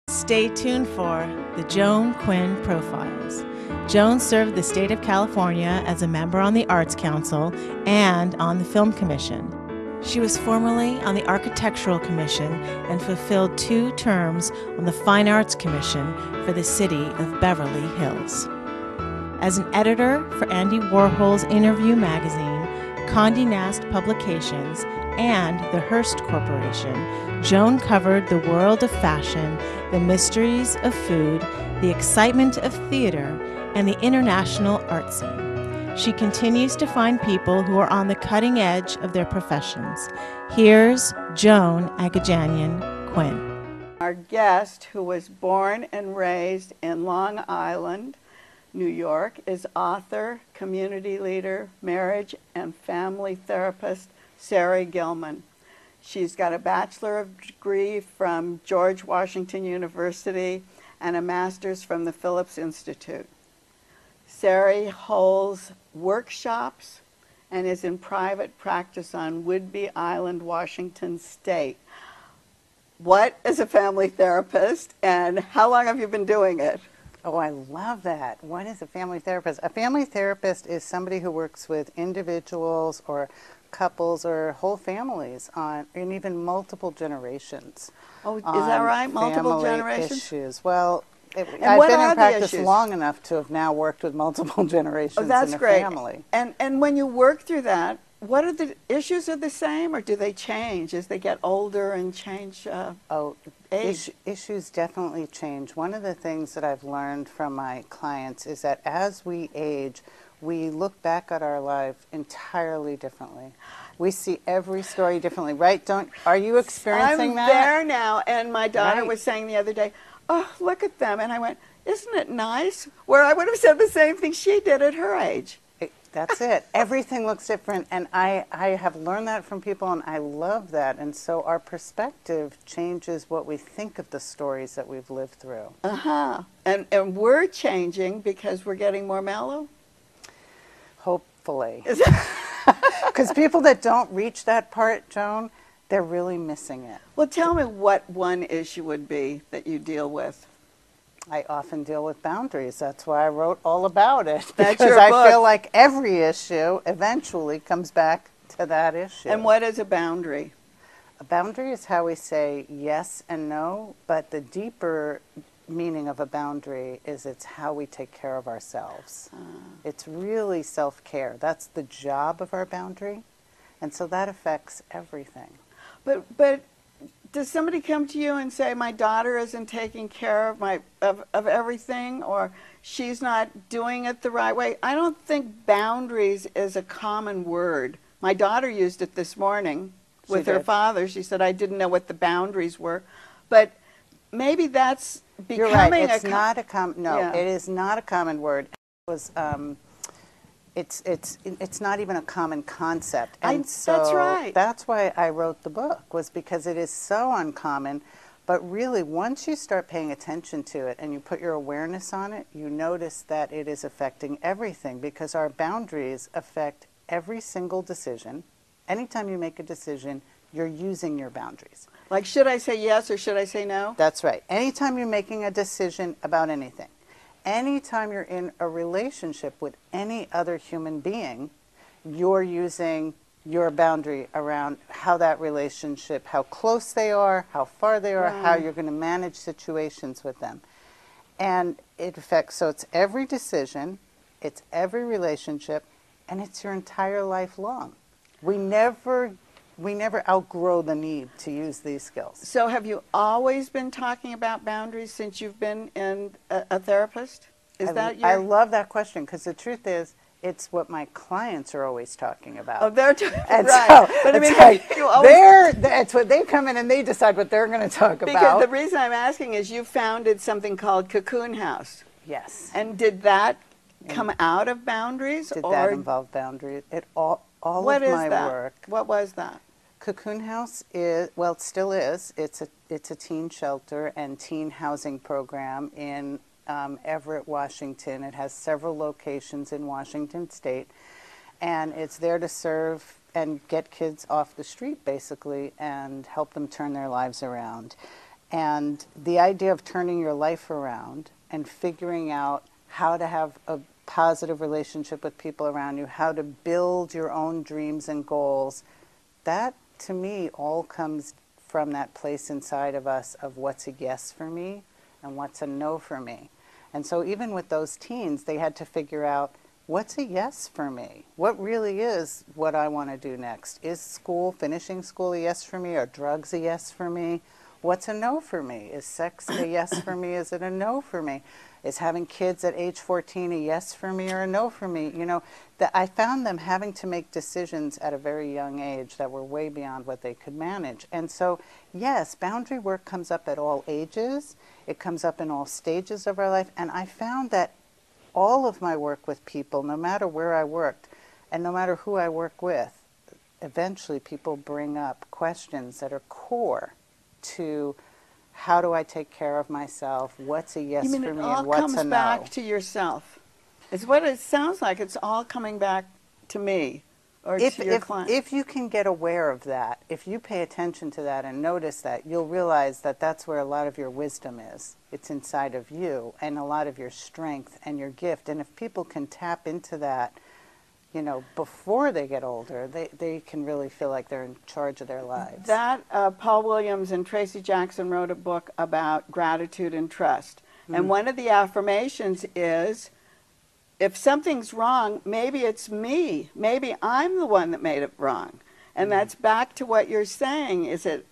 Stay tuned for the Joan Quinn Profiles. Joan served the state of California as a member on the Arts Council and on the Film Commission. She was formerly on the Architectural Commission and fulfilled 2 terms on the Fine Arts Commission for the city of Beverly Hills. As an editor for Andy Warhol's Interview magazine, Condé Nast Publications, and the Hearst Corporation, Joan covered the world of fashion, the mysteries of food, the excitement of theater, and the international art scene. She continues to find people who are on the cutting edge of their professions. Here's Joan AGAJAINIan Quinn. Our guest, who was born and raised in Long Island, New York, is author, community leader, marriage and family therapist, Sarri Gilman. She's got a bachelor's degree from George Washington University and a master's from the Phillips Institute. Sarri holds workshops and is in private practice on Whidbey Island, Washington State. What is a family therapist, and how long have you been doing it? Oh, I love that. What is a family therapist? A family therapist is somebody who works with individuals or couples or whole families and even multiple generations. Oh, is that right? Multiple generations? Issues. Well, I've what been are in the practice issues? Long enough to have now worked with multiple generations Oh, that's in a great. family. And when you work through that, what are the issues are the same, or do they change as they get older and change age? Issues definitely change. One of the things that I've learned from my clients is that as we age, we look back at our life entirely differently. We see every story differently, right? Are you experiencing that? I'm there now, and my daughter Right. was saying the other day, "Oh, look at them," and I went, "Isn't it nice?" Where I would have said the same thing she did at her age. That's it. Everything looks different, and I have learned that from people, and I love that. And so our perspective changes what we think of the stories that we've lived through. And we're changing because we're getting more mellow. Hopefully. Because people that don't reach that part, Joan, they're really missing it. Well, tell me what one issue would be that you deal with. I often deal with boundaries. That's why I wrote all about it. That's because your I book. feel like every issue eventually comes back to that issue. And what is a boundary? A boundary is how we say yes and no, but the deeper meaning of a boundary is it's how we take care of ourselves. It's really self-care. That's the job of our boundary, and so that affects everything. But does somebody come to you and say, my daughter isn't taking care of everything, or she's not doing it the right way? I don't think boundaries is a common word. My daughter used it this morning with her father. She said, I didn't know what the boundaries were. But maybe that's becoming You're right. It's not a common. No, Yeah. it is not a common word. It was. It's not even a common concept, and that's right. That's why I wrote the book, was because it is so uncommon. But really, once you start paying attention to it and you put your awareness on it, you notice that it is affecting everything, because our boundaries affect every single decision. Anytime you make a decision, you're using your boundaries. Like, should I say yes or should I say no? That's right. Anytime you're making a decision about anything, anytime you're in a relationship with any other human being, you're using your boundary around how that relationship, how close they are, how far they are, how you're going to manage situations with them. And it affects, so it's every decision, it's every relationship, and it's your entire life long. We never outgrow the need to use these skills. So have you always been talking about boundaries since you've been a therapist? Is that your... I love that question, because the truth is, it's what my clients are always talking about. Oh, they're and right. So, but I mean, like, you always... it's what they come in and they decide what they're going to talk because about. the reason I'm asking is you founded something called Cocoon House. Yes. And did that come out of boundaries? Did that involve boundaries? All what of is my that? work. What was that? Cocoon House is, well, it still is. It's a teen shelter and teen housing program in Everett, Washington. It has several locations in Washington State, and it's there to serve and get kids off the street, basically, and help them turn their lives around. And the idea of turning your life around and figuring out how to have a positive relationship with people around you, how to build your own dreams and goals, that to me all comes from that place inside of us of what's a yes for me and what's a no for me. And so even with those teens, they had to figure out, what's a yes for me? What really is what I want to do next? Is school, finishing school, a yes for me? Are drugs a yes for me? What's a no for me? Is sex a yes for me? Is it a no for me? Is having kids at age 14 a yes for me or a no for me? You know, that I found them having to make decisions at a very young age that were way beyond what they could manage. And so, yes, boundary work comes up at all ages. It comes up in all stages of our life. And I found that all of my work with people, no matter where I worked and no matter who I work with, eventually people bring up questions that are core to how do I take care of myself, what's a yes for me and what's a no. It all comes back to yourself. It's what it sounds like. It's all coming back to me or to your client. If you can get aware of that, if you pay attention to that and notice that, you'll realize that that's where a lot of your wisdom is. It's inside of you and a lot of your strength and your gift. And if people can tap into that, you know, before they get older, they can really feel like they're in charge of their lives. That Paul Williams and Tracy Jackson wrote a book about gratitude and trust. And one of the affirmations is, if something's wrong, maybe it's me. Maybe I'm the one that made it wrong. And that's back to what you're saying. Is it,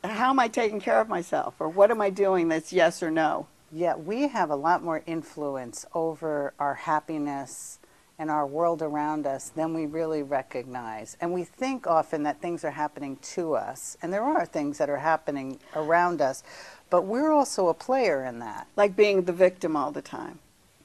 how am I taking care of myself? Or what am I doing that's yes or no? Yeah, we have a lot more influence over our happiness and our world around us than we really recognize. And we think often that things are happening to us. And there are things that are happening around us. But we're also a player in that. Like being the victim all the time.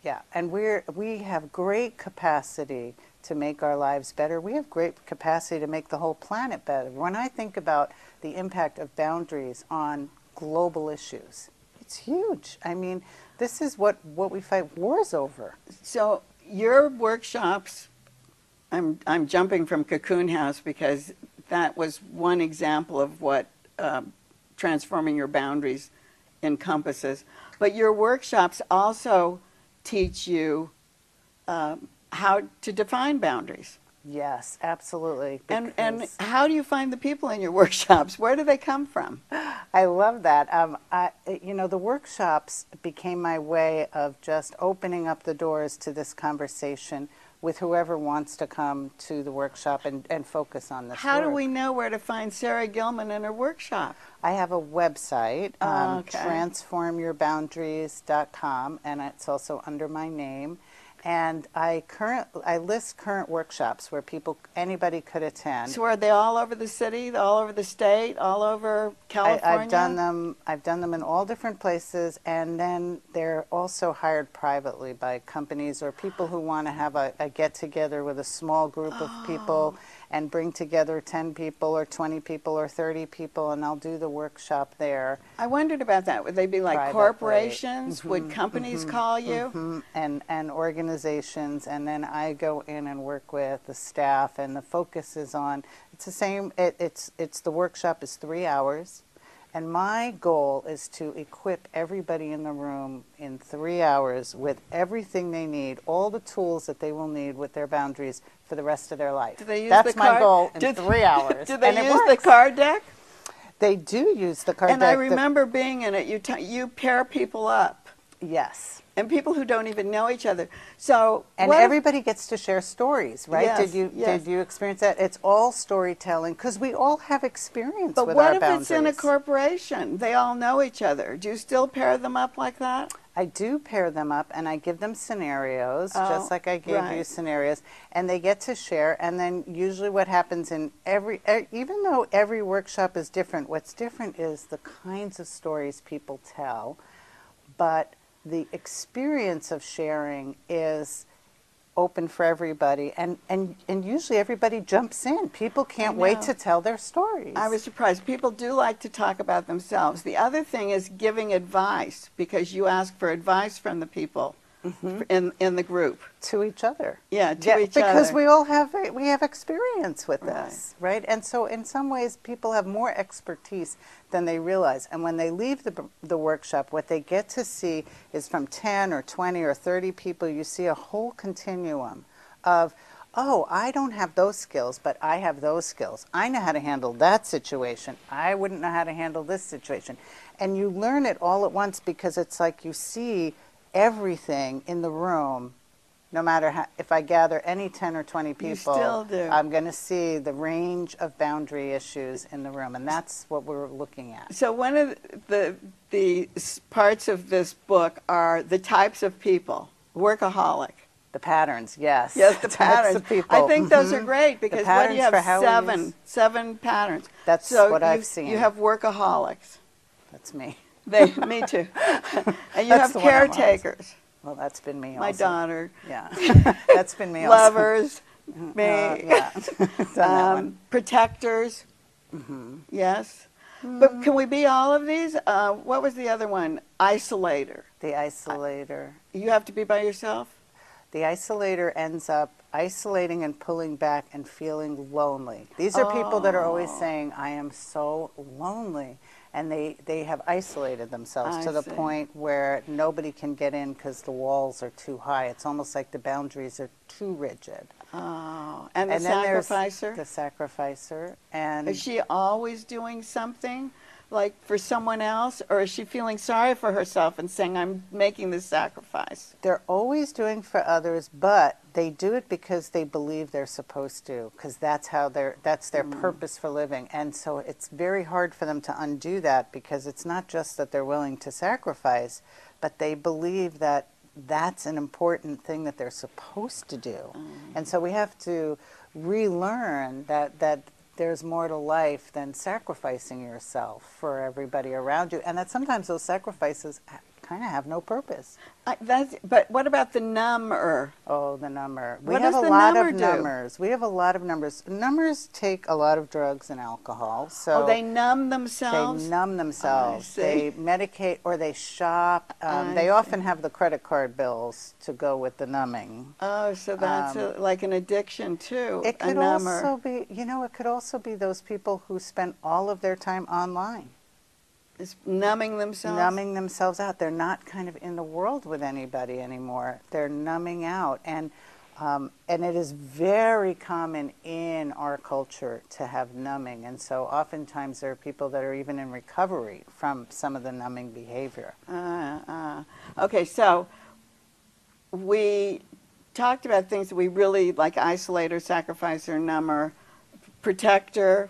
Yeah, and we have great capacity to make our lives better. We have great capacity to make the whole planet better. When I think about the impact of boundaries on global issues, it's huge. I mean, this is what we fight wars over. So your workshops, I'm jumping from Cocoon House because that was one example of what transforming your boundaries encompasses. But your workshops also teach you how to define boundaries. Yes, absolutely. And how do you find the people in your workshops? Where do they come from? I love that. You know, the workshops became my way of just opening up the doors to this conversation with whoever wants to come to the workshop and focus on this How work. do we know where to find Sarri Gilman in her workpsop? I have a website, Okay. transformyourboundaries.com, and it's also under my name. And I list current workshops where anybody could attend. So are they all over the city, all over the state, all over California? I've done them in all different places, and then they're also hired privately by companies or people who want to have a get-together with a small group of people and bring together 10 people or 20 people or 30 people, and I'll do the workshop there. I wondered about that. Would they be like Privately. Corporations? Would companies call you? And organizations, and then I go in and work with the staff, and the focus is on, it's the same, the workshop is 3 hours, and my goal is to equip everybody in the room in 3 hours with everything they need, all the tools that they will need with their boundaries for the rest of their life. Do they use That's the my card? goal in 3 hours. Do they and use the card deck? They do use the card And deck. I remember being in it. You pair people up. Yes. And people who don't even know each other. So and everybody gets to share stories, right? Yes, Did you experience that? It's all storytelling because we all have experience with our boundaries. But what if it's in a corporation? They all know each other. Do you still pair them up like that? I do pair them up, and I give them scenarios, just like I gave you scenarios, and they get to share. And then usually what happens in even though every workshop is different, what's different is the kinds of stories people tell, but the experience of sharing is open for everybody, and usually everybody jumps in. People can't wait to tell their stories. I was surprised. People do like to talk about themselves. The other thing is giving advice, because you ask for advice from the people in the group. To each other. Yeah, to each other. Because we all have experience with this, right? And so in some ways people have more expertise than they realize. And when they leave the workshop, what they get to see is from 10 or 20 or 30 people, you see a whole continuum of, oh, I don't have those skills, but I have those skills. I know how to handle that situation. I wouldn't know how to handle this situation. And you learn it all at once because it's like you see everything in the room. No matter how, if I gather any 10 or 20 people, you still do. I'm going to see the range of boundary issues in the room, and that's what we're looking at. So one of the parts of this book are the types of people. Workaholic. The patterns, yes. Yes, the patterns. Of people. I think those are great because what do you have? Seven patterns. That's so what I've seen. You have workaholics. That's me. Me too. And you have caretakers. Well, that's been me also. My daughter. Yeah, that's been me also. Lovers. Me. Yeah. Done that one. Protectors. Yes. But can we be all of these? What was the other one? Isolator. The isolator. You have to be by yourself? The isolator ends up isolating and pulling back and feeling lonely. These are people that are always saying, I am so lonely. And they have isolated themselves to the point where nobody can get in because the walls are too high. It's almost like the boundaries are too rigid. Oh, and the sacrificer? The sacrificer. And is she always doing something like for someone else, or is she feeling sorry for herself and saying, I'm making this sacrifice? They're always doing for others, but they do it because they believe they're supposed to, because that's their purpose for living. And so it's very hard for them to undo that, because it's not just that they're willing to sacrifice, but they believe that that's an important thing that they're supposed to do. And so we have to relearn that there's more to life than sacrificing yourself for everybody around you, and that sometimes those sacrifices kind of have no purpose. But what about the number? Oh, the number. What does the number do? Numbers. We have a lot of numbers. Numbers take a lot of drugs and alcohol. So they numb themselves? They numb themselves. They medicate or they shop. They often have the credit card bills to go with the numbing. Oh, so that's like an addiction too. It could also be, it could also be those people who spend all of their time online. Is numbing themselves? Numbing themselves out. They're not kind of in the world with anybody anymore. They're numbing out. And it is very common in our culture to have numbing. And so oftentimes there are people that are even in recovery from some of the numbing behavior. Okay, so we talked about things that we really like: isolator, sacrificer, number, protector.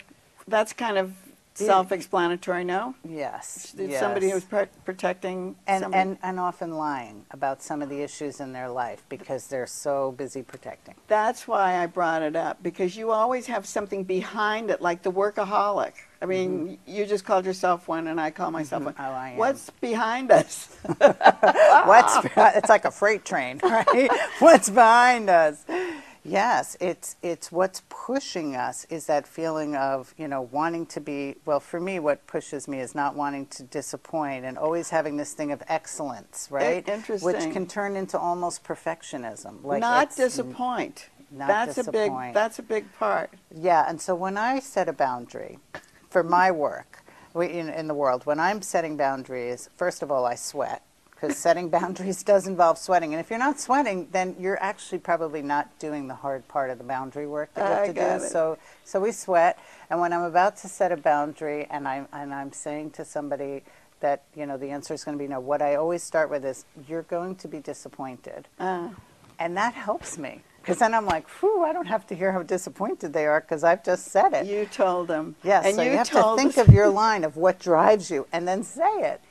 That's kind of self-explanatory, no? Yes. Somebody who's protecting somebody. And often lying about some of the issues in their life because they're so busy protecting. That's why I brought it up, because you always have something behind it, like the workaholic. I mean, you just called yourself one, and I call myself one. Oh, I am. What's behind us? It's like a freight train, right? What's behind us? Yes, it's what's pushing us is that feeling of, wanting to be, well, for me, what pushes me is not wanting to disappoint and always having this thing of excellence, right? Interesting. Which can turn into almost perfectionism. Like not disappoint. That's a big part. Yeah, and so when I set a boundary for my work in the world, when I'm setting boundaries, first of all, I sweat. Because setting boundaries does involve sweating. And if you're not sweating, then you're actually probably not doing the hard part of the boundary work that you have to do. So we sweat. And when I'm about to set a boundary and I'm saying to somebody that, the answer is going to be no, what I always start with is, you're going to be disappointed. And that helps me. Because then I'm like, whew, I don't have to hear how disappointed they are because I've just said it. You told them. Yes, and so you have to think of your line of what drives you and then say it.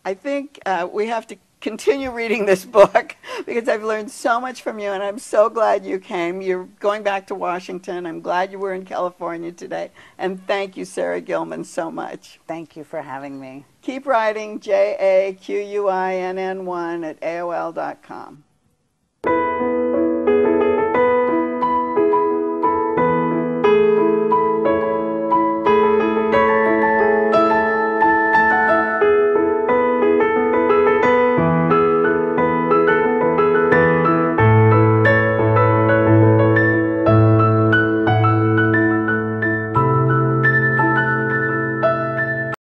I think we have to continue reading this book because I've learned so much from you, and I'm so glad you came. You're going back to Washington. I'm glad you were in California today. And thank you, Sarri Gilman, so much. Thank you for having me. Keep writing, JAQUINN1 at AOL.com.